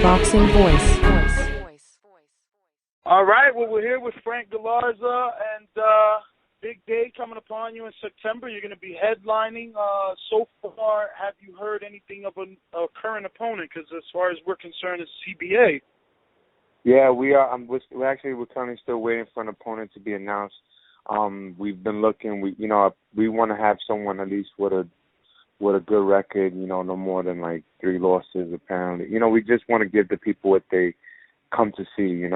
boxing voice. All right, well, we're here with Frank Galarza, and big day coming upon you in September. You're going to be headlining. So far, have you heard anything of a current opponent? Because as far as we're concerned, it's CBA. Yeah, we are. We're currently still waiting for an opponent to be announced. We've been looking. We want to have someone at least with a good record. No more than like 3 losses apparently. We just want to give the people what they come to see.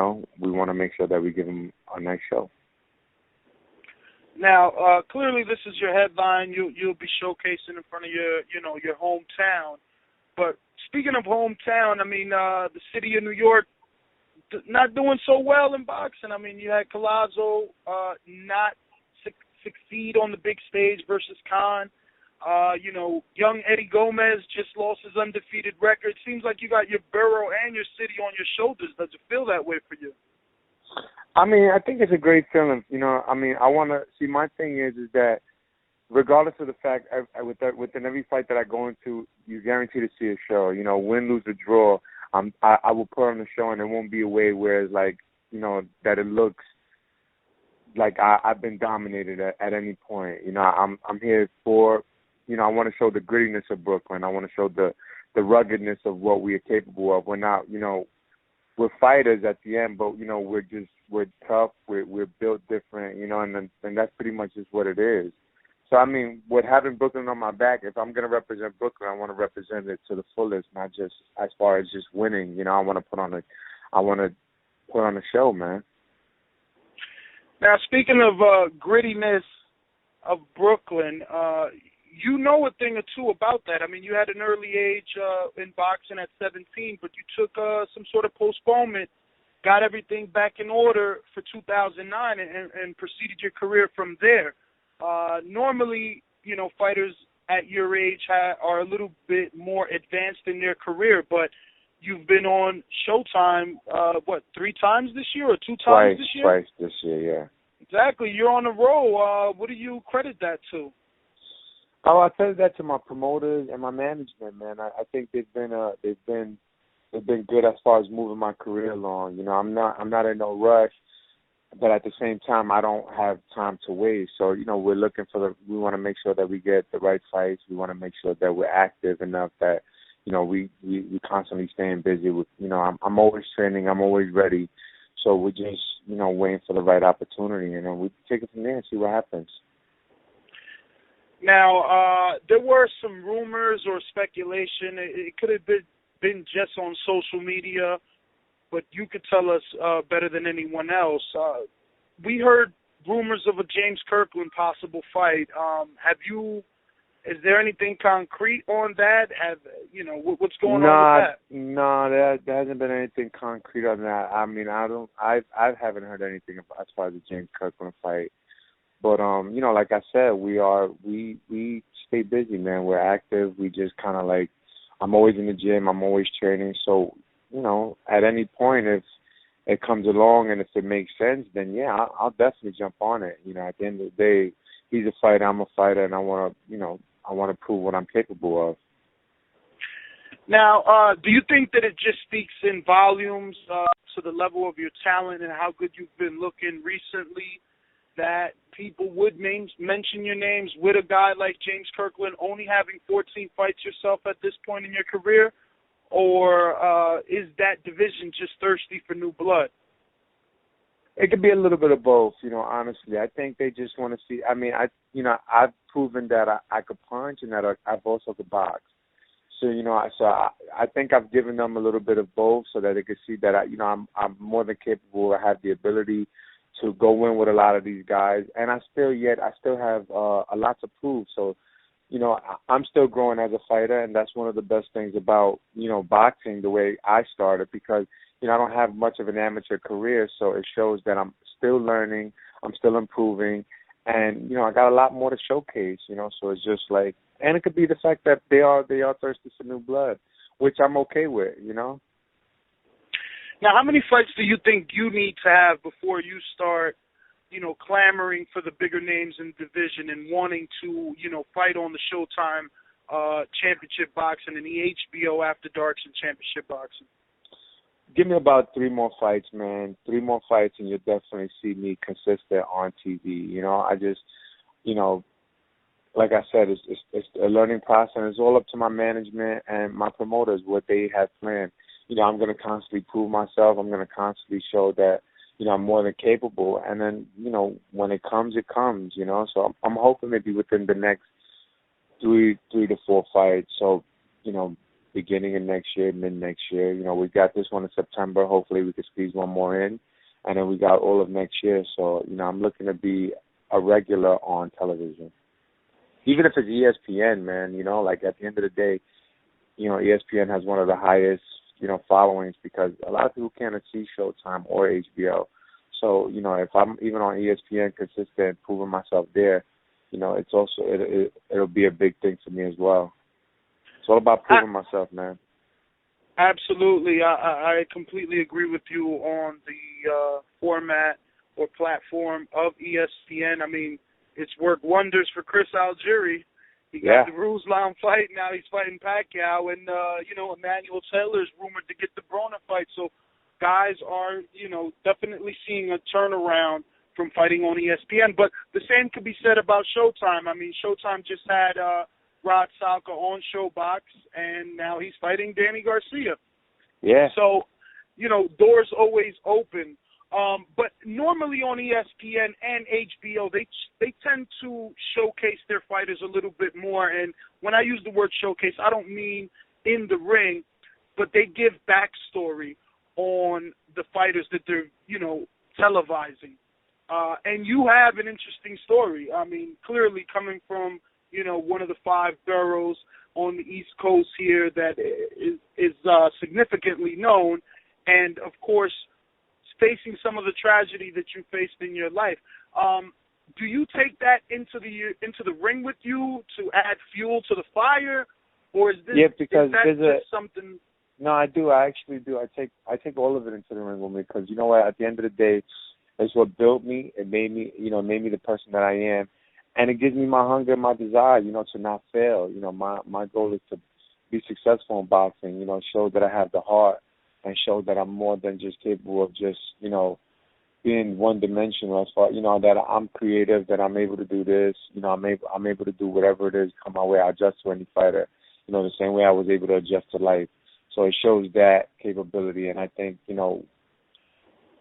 We want to make sure that we give them a nice show. Now, clearly, this is your headline. You'll be showcasing in front of your hometown. But speaking of hometown, I mean, the city of New York not doing so well in boxing. I mean, you had Galarza not succeed on the big stage versus Khan. Young Eddie Gomez just lost his undefeated record. Seems like you got your borough and your city on your shoulders. Does it feel that way for you? I mean, I think it's a great feeling. I want to see. My thing is that regardless of the fact, within every fight that I go into, you guarantee to see a show. Win, lose, or draw. I will put on the show, and it won't be a way where it's like, that it looks like I've been dominated at any point. I'm here for, I want to show the grittiness of Brooklyn. I want to show the ruggedness of what we are capable of. We're not, we're fighters at the end, but we're tough. We're built different, and that's pretty much just what it is. So, I mean, with having Brooklyn on my back, if I'm going to represent Brooklyn, I want to represent it to the fullest, not just as far as just winning. I want to put on a show, man. Now, speaking of grittiness of Brooklyn, you know a thing or two about that. I mean, you had an early age in boxing at 17, but you took some sort of postponement, got everything back in order for 2009, and proceeded your career from there. Normally, fighters at your age are a little bit more advanced in their career, but you've been on Showtime, 3 times this year or 2 times this year? Twice this year, yeah. Exactly. You're on a roll. What do you credit that to? Oh, I credit that to my promoters and my management, man. I think they've been good as far as moving my career along. I'm not in no rush. But at the same time, I don't have time to waste. So, we're looking we want to make sure that we get the right fights. We want to make sure that we're active enough that, we constantly staying busy with, I'm always training. I'm always ready. So we're just, waiting for the right opportunity. And we take it from there and see what happens. Now, there were some rumors or speculation. It could have been just on social media, but you could tell us better than anyone else. We heard rumors of a James Kirkland possible fight. Is there anything concrete on that? What's going on with that? No, there hasn't been anything concrete on that. I mean, I haven't heard anything as far as the James Kirkland fight. But like I said, we stay busy, man. We're active. We just kind of like, I'm always in the gym. I'm always training. So, at any point, if it comes along and if it makes sense, then yeah, I'll definitely jump on it. At the end of the day, he's a fighter, I'm a fighter, and I want to prove what I'm capable of. Now, do you think that it just speaks in volumes to the level of your talent and how good you've been looking recently that people would mention your names with a guy like James Kirkland only having 14 fights yourself at this point in your career? Or is that division just thirsty for new blood? It could be a little bit of both, honestly. I think they just want to see. I mean, I've proven that I could punch and that I've also could box. So, I think I've given them a little bit of both so that they could see that, I'm more than capable. I have the ability to go in with a lot of these guys. And I still have a lot to prove. So, I'm still growing as a fighter, and that's one of the best things about, boxing the way I started because, I don't have much of an amateur career, so it shows that I'm still learning, I'm still improving, and, I got a lot more to showcase, so it's just like, and it could be the fact that they are thirsty for new blood, which I'm okay with, Now, how many fights do you think you need to have before you start clamoring for the bigger names in the division and wanting to, fight on the Showtime championship boxing and the HBO After Darks and championship boxing? Give me about 3 more fights, man. 3 more fights, and you'll definitely see me consistent on TV. You know, I just, you know, like I said, it's a learning process. And it's all up to my management and my promoters what they have planned. You know, I'm going to constantly prove myself. I'm going to constantly show that, you know, I'm more than capable. And then, you know, when it comes, it comes. You know, so I'm hoping maybe within the next three to 4 fights. So, you know, beginning of next year, mid next year. You know, we got this one in September. Hopefully, we can squeeze one more in, and then we got all of next year. So, you know, I'm looking to be a regular on television. Even if it's ESPN, man, you know, like at the end of the day, you know, ESPN has one of the highest, you know, followings because a lot of people can't see Showtime or HBO. So, you know, if I'm even on ESPN consistent, proving myself there, you know, it's also, it'll be a big thing for me as well. It's all about proving myself, man. Absolutely. I completely agree with you on the format or platform of ESPN. I mean, it's worked wonders for Chris Algieri. He got the Ruslan fight. Now he's fighting Pacquiao. And, you know, Emmanuel Taylor's rumored to get the Broner fight. So guys are, you know, definitely seeing a turnaround from fighting on ESPN. But the same could be said about Showtime. I mean, Showtime just had Rod Salka on ShowBox, and now he's fighting Danny Garcia. Yeah. So, you know, doors always open. But normally on ESPN and HBO, they tend to showcase their fighters a little bit more. And when I use the word showcase, I don't mean in the ring, but they give backstory on the fighters that they're, you know, televising. And you have an interesting story. I mean, clearly coming from, you know, one of the 5 boroughs on the East Coast here that is significantly known, and, of course, facing some of the tragedy that you faced in your life. Do you take that into the ring with you to add fuel to the fire, or is this just something? No, I do. I actually do. I take all of it into the ring with me because you know what? At the end of the day, it's what built me. It made me, you know, made me the person that I am, and it gives me my hunger and my desire, you know, to not fail. You know, my goal is to be successful in boxing. You know, show that I have the heart. And show that I'm more than just capable of just, you know, being one-dimensional as far, you know, that I'm creative, that I'm able to do this, you know, I'm able to do whatever it is come my way. I adjust to any fighter, you know, the same way I was able to adjust to life. So it shows that capability, and I think, you know,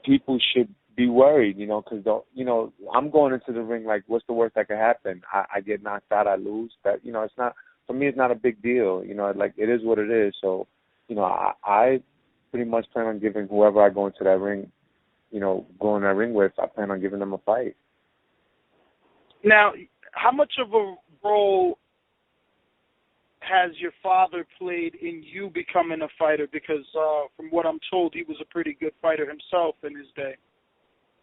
people should be worried, you know, because, you know, I'm going into the ring like, what's the worst that could happen? I get knocked out, I lose. That, you know, it's not, for me, it's not a big deal, you know, like, it is what it is. So, you know, I pretty much plan on giving whoever I go into that ring, you know, go in that ring with, I plan on giving them a fight. Now, how much of a role has your father played in you becoming a fighter? Because from what I'm told, he was a pretty good fighter himself in his day.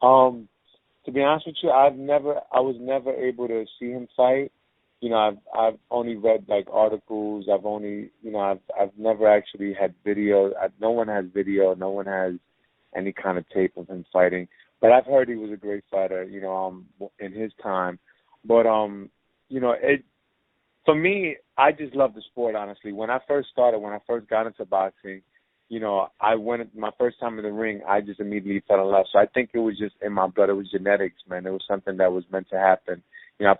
To be honest with you, I was never able to see him fight. You know, I've only read like articles. I've never actually had video. No one has video. No one has any kind of tape of him fighting. But I've heard he was a great fighter, you know, in his time. But you know, for me, I just love the sport. Honestly, when I first got into boxing, you know, my first time in the ring, I just immediately fell in love. So I think it was just in my blood. It was genetics, man. It was something that was meant to happen. You know,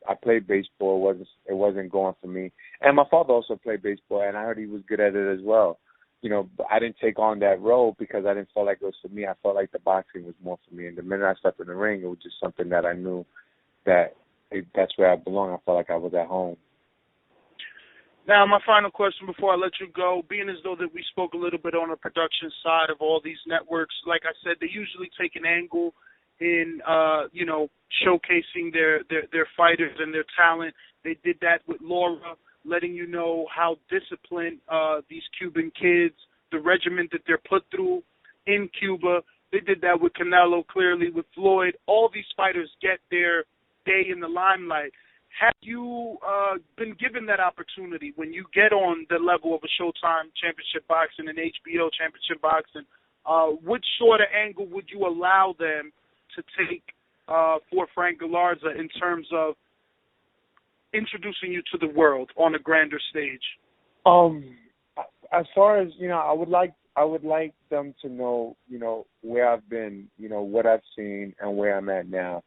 I played baseball. It wasn't going for me. And my father also played baseball, and I heard he was good at it as well. You know, but I didn't take on that role because I didn't feel like it was for me. I felt like the boxing was more for me. And the minute I stepped in the ring, it was just something that I knew that's where I belong. I felt like I was at home. Now, my final question before I let you go, being as though that we spoke a little bit on the production side of all these networks, like I said, they usually take an angle in, you know, showcasing their fighters and their talent. They did that with Laura, letting you know how disciplined these Cuban kids, the regiment that they're put through in Cuba. They did that with Canelo, clearly, with Floyd. All these fighters get their day in the limelight. Have you been given that opportunity when you get on the level of a Showtime Championship Boxing and HBO Championship Boxing? Which sort of angle would you allow them to take for Frank Galarza in terms of introducing you to the world on a grander stage? As far as, you know, I would like I would like them to know, where I've been, what I've seen and where I'm at now.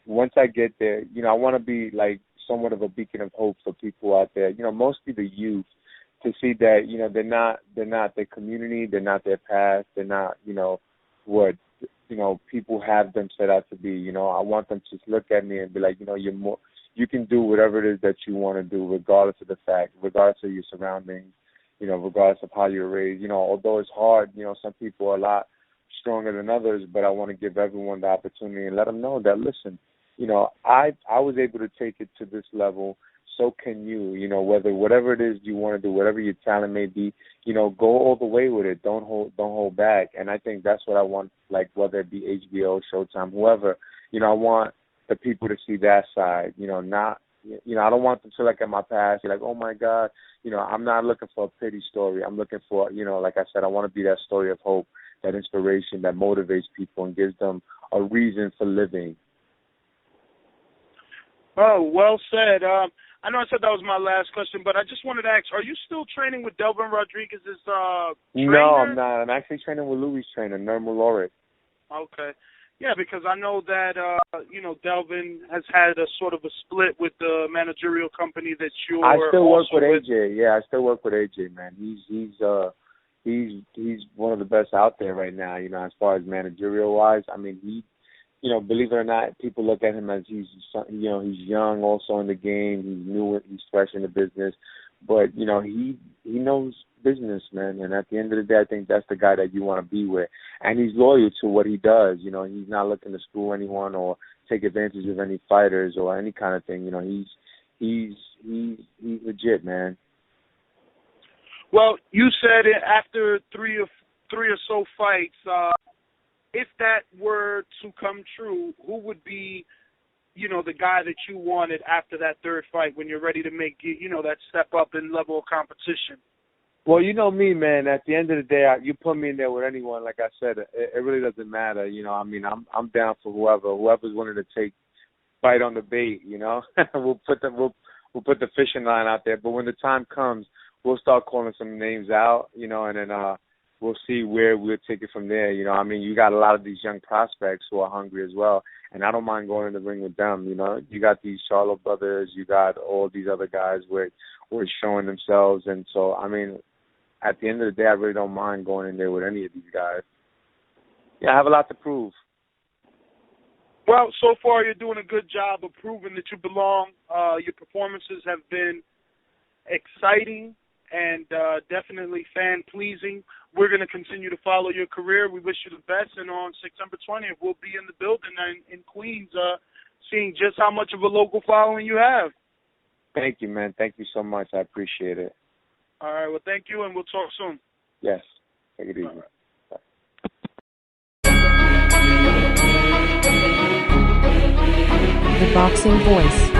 Once I get there, I want to be like somewhat of a beacon of hope for people out there, mostly the youth, to see that, they're not their community, they're not their past, they're not, what, people have them set out to be. I want them to just look at me and be like, you can do whatever it is that you want to do, regardless of the fact, regardless of your surroundings, regardless of how you're raised. Although it's hard, some people are a lot stronger than others, but I want to give everyone the opportunity and let them know that, listen, I was able to take it to this level, so can you, whatever it is you want to do, whatever your talent may be, go all the way with it. Don't hold back. And I think that's what I want, like whether it be HBO, Showtime, whoever, I want the people to see that side, not, I don't want them to look at my past, like, oh my God, I'm not looking for a pity story. I'm looking for, like I said, I want to be that story of hope, that inspiration that motivates people and gives them a reason for living. Oh, well said. I know I said that was my last question, but I just wanted to ask, are you still training with Delvin Rodriguez's trainer? No, I'm not. I'm actually training with Louis' trainer, Nirmal Laurit. Okay. Yeah, because I know that, Delvin has had a sort of a split with the managerial company that you're I still work with with. AJ. Yeah, I still work with AJ, man. He's one of the best out there right now, as far as managerial-wise. I mean, he, believe it or not, people look at him as he's young also in the game. He's new, he's fresh in the business. But, he knows business, man. And at the end of the day, I think that's the guy that you want to be with. And he's loyal to what he does. He's not looking to screw anyone or take advantage of any fighters or any kind of thing. He's legit, man. Well, you said it after three or so fights, if that were to come true, who would be, the guy that you wanted after that third fight when you're ready to make, that step up in level of competition? Well, you know me, man. At the end of the day, you put me in there with anyone. Like I said, it really doesn't matter. I'm down for whoever's willing to bite on the bait. We'll put the fishing line out there. But when the time comes, we'll start calling some names out. And then we'll see where we'll take it from there. You got a lot of these young prospects who are hungry as well, and I don't mind going in the ring with them. You got these Charlo brothers, you got all these other guys where showing themselves, and so at the end of the day, I really don't mind going in there with any of these guys. Yeah, I have a lot to prove. Well, so far you're doing a good job of proving that you belong. Your performances have been exciting and definitely fan-pleasing. We're going to continue to follow your career. We wish you the best, and on September 20th, we'll be in the building in Queens seeing just how much of a local following you have. Thank you, man. Thank you so much. I appreciate it. All right, well, thank you, and we'll talk soon. Yes. Take it easy. Right. The Boxing Voice.